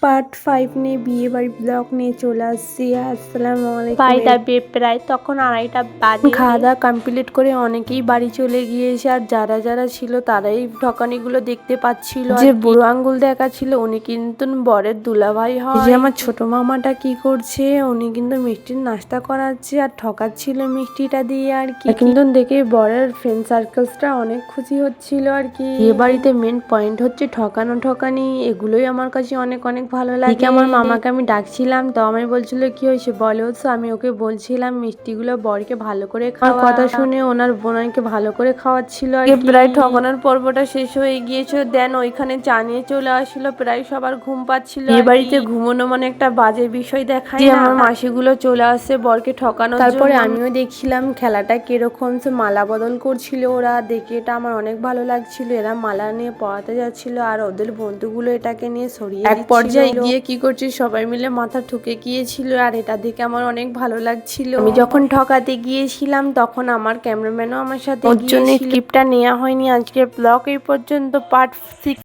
Part 5 নিয়ে বিয়ে বাড়ি ব্লগ নিয়ে চলে আসছি। আসসালামু আলাইকুম। বাড়িটা প্রায় তখন 2:30টা বাজে। খাওয়া দাওয়া কমপ্লিট করে অনেকেই বাড়ি চলে গিয়েছে, আর যারা যারা ছিল তারাই ঠকানিগুলো দেখতে পাচ্ছিল। যে বুড়ো আঙ্গুল দেখা ছিল উনি কিন্তু বরের দুলাভাই হয়। যে আমার ছোট মামাটা কি করছে, উনি কিন্তু মিষ্টির নাস্তা করাচ্ছে আর ঠকাচ্ছিল মিষ্টিটা দিয়ে আর কি। কিন্তু দেখে বরের ফ্রেন্ড সার্কেলসটা অনেক খুশি হচ্ছিল আর কি। বিয়ে বাড়িতে মেন পয়েন্ট হচ্ছে ঠকানি, এগুলোই আমার কাছে অনেক অনেক ভালো লাগে। আমার মামাকে আমি ডাকছিলাম, তো আমি বলছিল কি হয়েছে বলো। তো আমি ওকে বলছিলাম মিষ্টিগুলো বরকে ভালো করে খাওয়ার কথা শুনে ওনার বোনাইকে ভালো করে খাওয়াচ্ছিল আর কি। প্রায় ঠকানোর পর্বটা শেষ হয়ে গিয়েছিল। দেন ওইখানে জানিয়ে চলে আসছিল, প্রায় সবার ঘুম পাচ্ছিল। এই বাড়িতে ঘুমানো মানে একটা বাজে বিষয় দেখায় না। আমার মাসিগুলো চলে আসছে বরকে ঠকানো। তারপরে আমিও দেখছিলাম খেলাটা কিরকম, সে মালা বদল করছিল ওরা, দেখে এটা আমার অনেক ভালো লাগছিল। এরা মালা নিয়ে পড়াতে যাচ্ছিল আর ওদের বন্ধুগুলো এটাকে নিয়ে সরিয়ে এক পর্যায়ে গিয়ে কি করছে সবাই মিলে মাথা ঠুকে গিয়েছিল, আর এটা দেখে আমার অনেক ভালো লাগছিল। আমি যখন ঠকাতে গিয়েছিলাম তখন আমার ক্যামেরাম্যানও আমার সাথে, ওর জন্য ক্লিপটা নেওয়া হয়নি। আজকে ব্লগ এই পর্যন্ত, পার্ট 6